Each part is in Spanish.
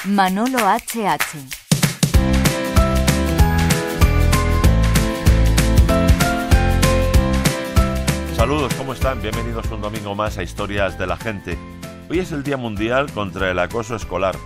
Manolo HH. Saludos, ¿cómo están? Bienvenidos un domingo más a Historias de la Gente. Hoy es el Día Mundial contra el Acoso Escolar.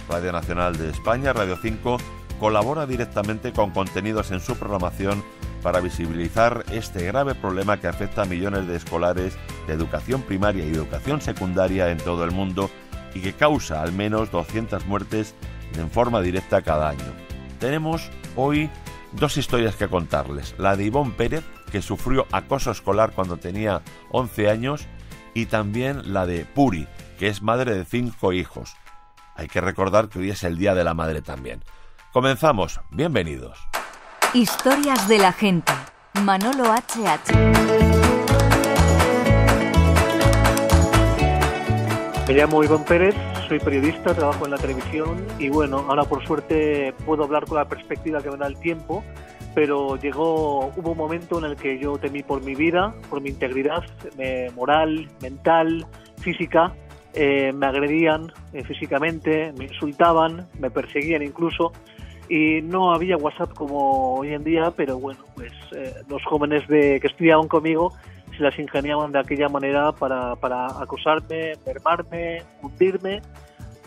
Radio Nacional de España, Radio 5, colabora directamente con contenidos en su programación para visibilizar este grave problema que afecta a millones de escolares de educación primaria y educación secundaria en todo el mundo y que causa al menos 200 muertes en forma directa cada año. Tenemos hoy dos historias que contarles. La de Ivonne Pérez, que sufrió acoso escolar cuando tenía 11 años, y también la de Puri, que es madre de 5 hijos. Hay que recordar que hoy es el Día de la Madre también. Comenzamos. Bienvenidos. Historias de la Gente. Manolo HH. Me llamo Ivonne Pérez, soy periodista, trabajo en la televisión y bueno, ahora por suerte puedo hablar con la perspectiva que me da el tiempo, pero hubo un momento en el que yo temí por mi vida, por mi integridad moral, mental, física. Me agredían físicamente, me insultaban, me perseguían incluso, y no había WhatsApp como hoy en día, pero bueno, pues los jóvenes que estudiaban conmigo se las ingeniaban de aquella manera para acosarme, mermarme, hundirme,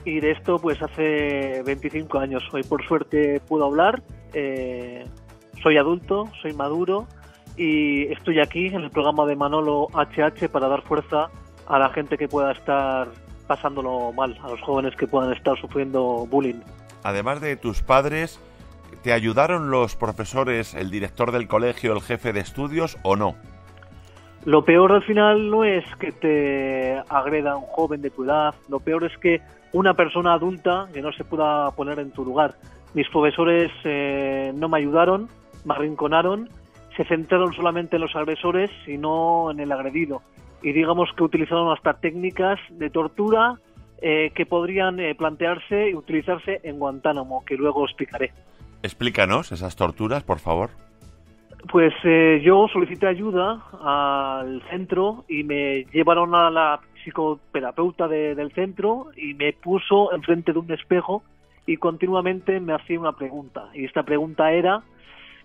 y de esto pues hace 25 años. Hoy por suerte puedo hablar, soy adulto, soy maduro y estoy aquí en el programa de Manolo HH para dar fuerza a la gente que pueda estar pasándolo mal, a los jóvenes que puedan estar sufriendo bullying. Además de tus padres, ¿te ayudaron los profesores, el director del colegio, el jefe de estudios o no? Lo peor al final no es que te agreda un joven de tu edad, lo peor es que una persona adulta que no se pueda poner en tu lugar. Mis profesores no me ayudaron, me arrinconaron, se centraron solamente en los agresores y no en el agredido. Y digamos que utilizaron hasta técnicas de tortura que podrían plantearse y utilizarse en Guantánamo, que luego explicaré. Explícanos esas torturas, por favor. Pues yo solicité ayuda al centro y me llevaron a la psicoterapeuta del centro y me puso enfrente de un espejo y continuamente me hacía una pregunta. Y esta pregunta era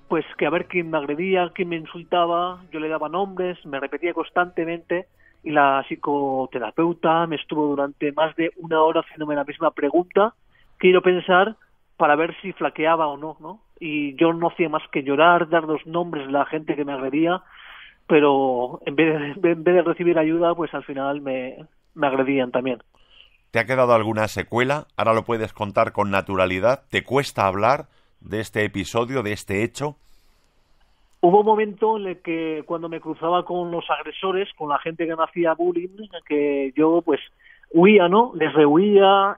pues que a ver quién me agredía, quién me insultaba. Yo le daba nombres, me repetía constantemente y la psicoterapeuta me estuvo durante más de una hora haciéndome la misma pregunta, quiero pensar, para ver si flaqueaba o no, ¿no? Y yo no hacía más que llorar, dar los nombres de la gente que me agredía, pero en vez de recibir ayuda, pues al final me agredían también. ¿Te ha quedado alguna secuela? ¿Ahora lo puedes contar con naturalidad? ¿Te cuesta hablar de este episodio, de este hecho? Hubo un momento en el que cuando me cruzaba con los agresores, con la gente que me hacía bullying, que yo pues huía, ¿no? Les rehuía,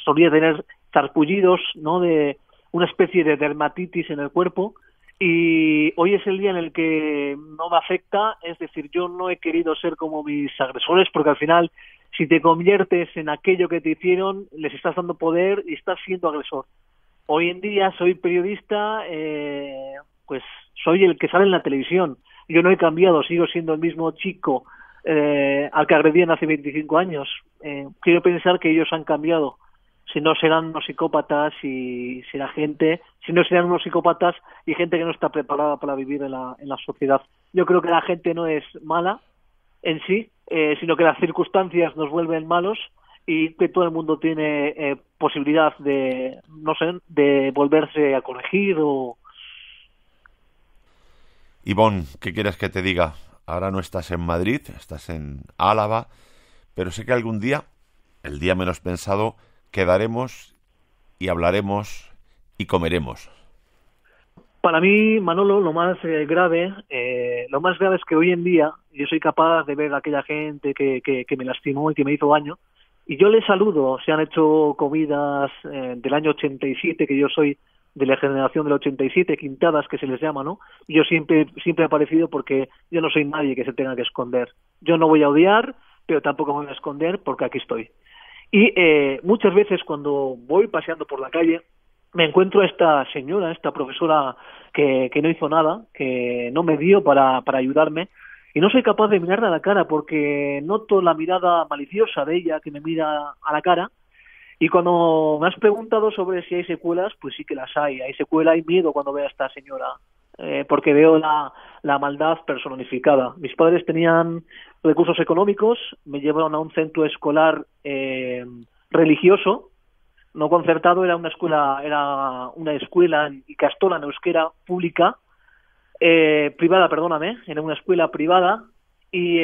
solía tener sarpullidos, ¿no? De una especie de dermatitis en el cuerpo, y hoy es el día en el que no me afecta, es decir, yo no he querido ser como mis agresores, porque al final, si te conviertes en aquello que te hicieron, les estás dando poder y estás siendo agresor. Hoy en día soy periodista, pues soy el que sale en la televisión. Yo no he cambiado, sigo siendo el mismo chico al que agredían hace 25 años. Quiero pensar que ellos han cambiado. Si no serán unos psicópatas y será gente, si no serán unos psicópatas y gente que no está preparada para vivir en la sociedad. Yo creo que la gente no es mala en sí, sino que las circunstancias nos vuelven malos y que todo el mundo tiene posibilidad de, no sé, de volverse a corregir o... Ivonne, ¿qué quieres que te diga? Ahora no estás en Madrid, estás en Álava, pero sé que algún día, el día menos pensado, quedaremos y hablaremos y comeremos. Para mí, Manolo, lo más grave es que hoy en día yo soy capaz de ver a aquella gente que me lastimó y que me hizo daño, y yo les saludo. Se han hecho comidas del año 87, que yo soy de la generación del 87, quintadas que se les llama, ¿no? Y yo siempre he aparecido porque yo no soy nadie que se tenga que esconder. Yo no voy a odiar, pero tampoco me voy a esconder porque aquí estoy. Y muchas veces cuando voy paseando por la calle me encuentro a esta señora, esta profesora que no hizo nada, que no me dio para ayudarme, y no soy capaz de mirarla a la cara porque noto la mirada maliciosa de ella que me mira a la cara, Y cuando me has preguntado sobre si hay secuelas, pues sí que las hay. Hay secuela, hay miedo cuando veo a esta señora, porque veo la maldad personificada. Mis padres tenían recursos económicos, me llevaron a un centro escolar religioso, no concertado, era una escuela en Ikastola, en euskera, pública, privada, perdóname, era una escuela privada, y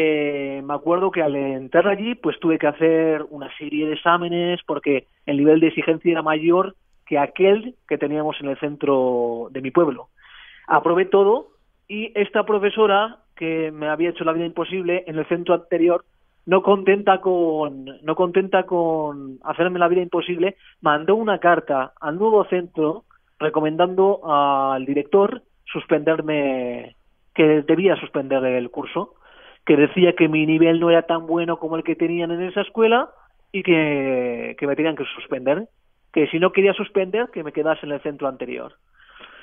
me acuerdo que al entrar allí pues tuve que hacer una serie de exámenes porque el nivel de exigencia era mayor que aquel que teníamos en el centro de mi pueblo. Aprobé todo y esta profesora, que me había hecho la vida imposible en el centro anterior, no contenta con hacerme la vida imposible, mandó una carta al nuevo centro recomendando al director suspenderme, que debía suspender el curso, que decía que mi nivel no era tan bueno como el que tenían en esa escuela y que me tenían que suspender, que si no quería suspender, que me quedase en el centro anterior.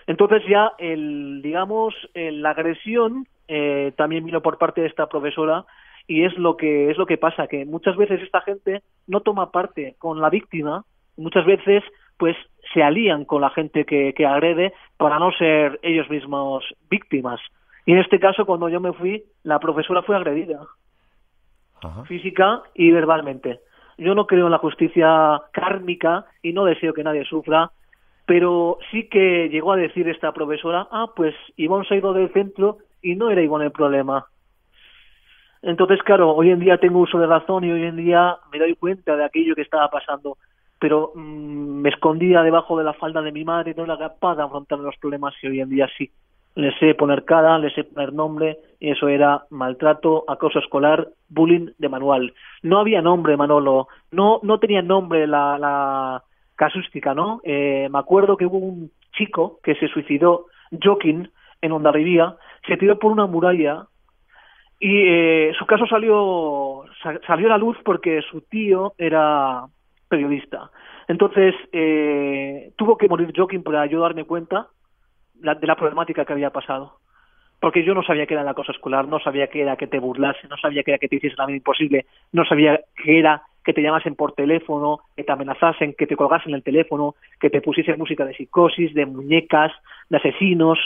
Entonces ya la agresión también vino por parte de esta profesora, y es lo que pasa, que muchas veces esta gente no toma parte con la víctima, muchas veces pues se alían con la gente que agrede para no ser ellos mismos víctimas. Y en este caso, cuando yo me fui, la profesora fue agredida, física y verbalmente. Yo no creo en la justicia kármica y no deseo que nadie sufra, pero sí que llegó a decir esta profesora, pues Ivonne se ha ido del centro y no era Ivonne el problema. Entonces, claro, hoy en día tengo uso de razón y hoy en día me doy cuenta de aquello que estaba pasando, pero me escondía debajo de la falda de mi madre y no era capaz de afrontar los problemas, y hoy en día sí. Le sé poner cara, le sé poner nombre, y eso era maltrato, acoso escolar, bullying de manual. No había nombre, Manolo, no tenía nombre la casuística, ¿no? Me acuerdo que hubo un chico que se suicidó, Joaquín, en Hondarribía, se tiró por una muralla y su caso salió a la luz porque su tío era periodista. Entonces tuvo que morir Joaquín para yo darme cuenta de la problemática que había pasado, porque yo no sabía qué era el acoso escolar, no sabía qué era que te burlasen, no sabía qué era que te hiciesen la vida imposible, no sabía qué era que te llamasen por teléfono, que te amenazasen, que te colgasen el teléfono, que te pusiesen música de psicosis, de muñecas, de asesinos.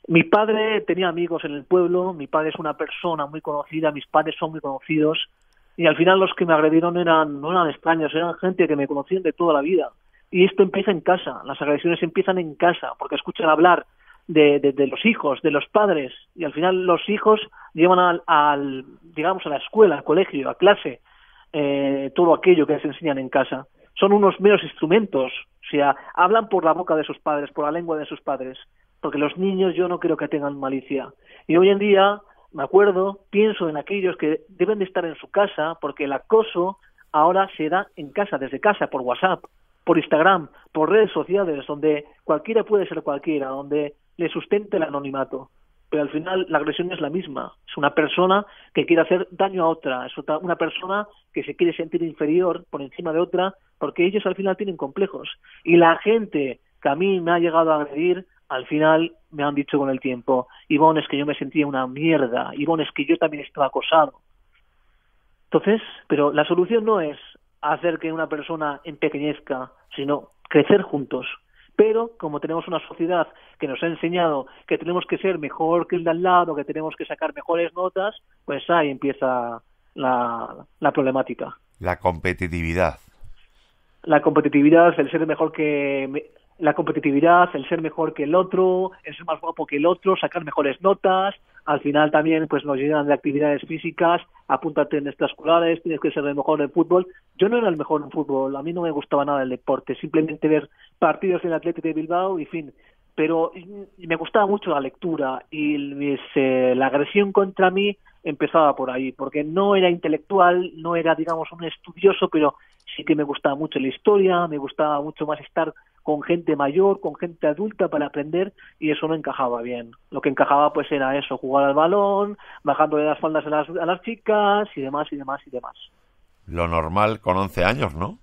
Mi padre tenía amigos en el pueblo, mi padre es una persona muy conocida, mis padres son muy conocidos, y al final los que me agredieron no eran extraños, eran gente que me conocían de toda la vida. Y esto empieza en casa, las agresiones empiezan en casa, porque escuchan hablar de los hijos, de los padres, y al final los hijos llevan a la escuela, al colegio, a clase, todo aquello que les enseñan en casa. Son unos meros instrumentos, o sea, hablan por la boca de sus padres, por la lengua de sus padres, porque los niños yo no creo que tengan malicia. Y hoy en día, me acuerdo, pienso en aquellos que deben de estar en su casa, porque el acoso ahora se da en casa, desde casa, por WhatsApp, por Instagram, por redes sociales, donde cualquiera puede ser cualquiera, donde le sustente el anonimato. Pero al final la agresión es la misma. Es una persona que quiere hacer daño a otra, es una persona que se quiere sentir inferior por encima de otra, porque ellos al final tienen complejos. Y la gente que a mí me ha llegado a agredir, al final me han dicho con el tiempo, Ivonne, es que yo me sentía una mierda, Ivonne, es que yo también estaba acosado. Entonces, pero la solución no es hacer que una persona empequeñezca, sino crecer juntos. Pero como tenemos una sociedad que nos ha enseñado que tenemos que ser mejor que el de al lado, que tenemos que sacar mejores notas, pues ahí empieza la problemática. La competitividad. La competitividad, el ser mejor el ser mejor que el otro, el ser más guapo que el otro, sacar mejores notas. Al final también pues nos llenan de actividades físicas, apúntate en extraescolares, tienes que ser el mejor en fútbol. Yo no era el mejor en fútbol, a mí no me gustaba nada el deporte, simplemente ver partidos del Athletic de Bilbao y fin. Pero me gustaba mucho la lectura y la agresión contra mí empezaba por ahí, porque no era intelectual, no era, digamos, un estudioso, pero sí que me gustaba mucho la historia, me gustaba mucho más estar con gente mayor, con gente adulta para aprender, y eso no encajaba bien. Lo que encajaba pues era eso, jugar al balón, bajándole las faldas a las chicas y demás. Lo normal con 11 años, ¿no?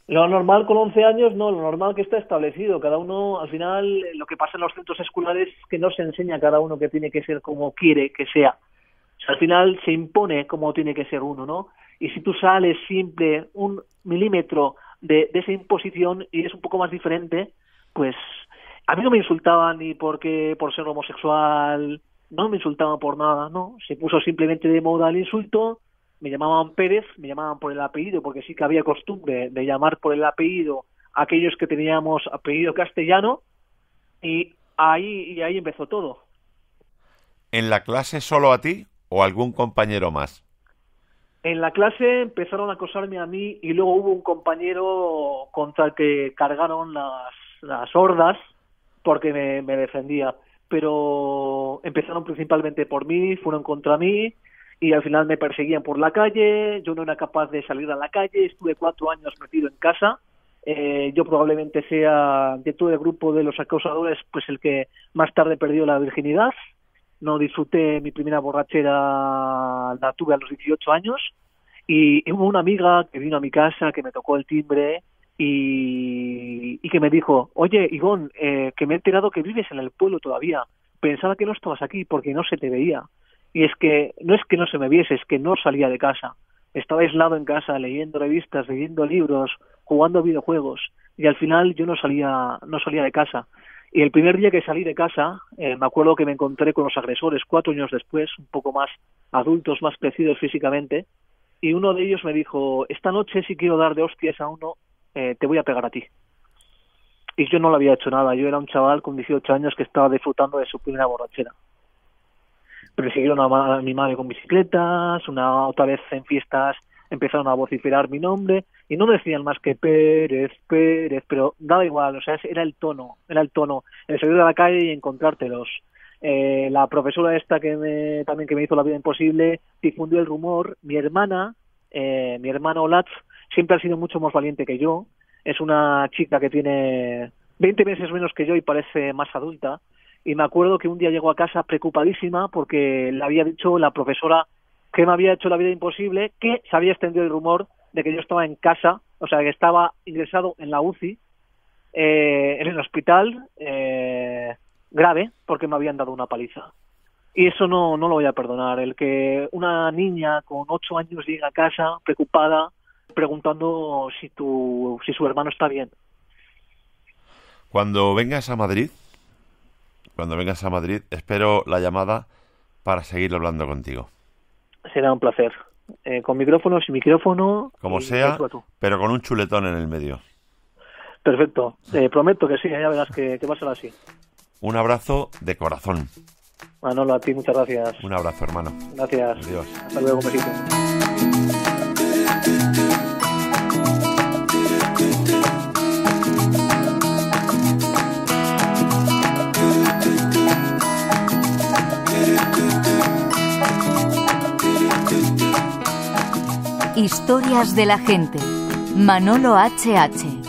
Lo normal con 11 años no, lo normal que está establecido. Cada uno, al final, lo que pasa en los centros escolares es que no se enseña a cada uno que tiene que ser como quiere que sea. O sea, al final se impone cómo tiene que ser uno, ¿no? Y si tú sales siempre 1 milímetro de esa imposición y es un poco más diferente, pues a mí no me insultaban ni por ser homosexual, no me insultaban por nada, no, se puso simplemente de moda el insulto, me llamaban Pérez, me llamaban por el apellido, porque sí que había costumbre de llamar por el apellido a aquellos que teníamos apellido castellano, y ahí empezó todo. ¿En la clase solo a ti o algún compañero más? En la clase empezaron a acosarme a mí y luego hubo un compañero contra el que cargaron las hordas porque me defendía. Pero empezaron principalmente por mí, fueron contra mí y al final me perseguían por la calle. Yo no era capaz de salir a la calle, estuve 4 años metido en casa. Yo probablemente sea de todo el grupo de los acosadores pues el que más tarde perdió la virginidad. No disfruté mi primera borrachera, la tuve a los 18 años y hubo una amiga que vino a mi casa, que me tocó el timbre y que me dijo, oye, Ivón, que me he enterado que vives en el pueblo todavía. Pensaba que no estabas aquí porque no se te veía. Y es que no se me viese, es que no salía de casa. Estaba aislado en casa, leyendo revistas, leyendo libros, jugando videojuegos y al final yo no salía de casa. Y el primer día que salí de casa, me acuerdo que me encontré con los agresores 4 años después, un poco más adultos, más crecidos físicamente, y uno de ellos me dijo, esta noche si quiero dar de hostias a uno, te voy a pegar a ti. Y yo no le había hecho nada, yo era un chaval con 18 años que estaba disfrutando de su primera borrachera. Persiguieron a mi madre con bicicletas, otra vez en fiestas empezaron a vociferar mi nombre y no decían más que Pérez, Pérez, pero daba igual, o sea, era el tono, el salir a la calle y encontrártelos. La profesora esta también que me hizo la vida imposible difundió el rumor. Mi hermana Olatz siempre ha sido mucho más valiente que yo, es una chica que tiene 20 meses menos que yo y parece más adulta, y me acuerdo que un día llegó a casa preocupadísima porque le había dicho la profesora que me había hecho la vida imposible, que se había extendido el rumor de que yo estaba en casa, o sea, que estaba ingresado en la UCI, en el hospital, grave, porque me habían dado una paliza. Y eso no lo voy a perdonar, el que una niña con 8 años llegue a casa preocupada, preguntando si su hermano está bien. Cuando vengas a Madrid, espero la llamada para seguir hablando contigo. Será un placer. Con micrófono, sin micrófono. Como sea, pero con un chuletón en el medio. Perfecto. Prometo que sí, ya verás que va a ser así. Un abrazo de corazón. Manolo, a ti muchas gracias. Un abrazo, hermano. Gracias. Adiós. Hasta luego, un besito. Historias de la gente. Manolo H.H.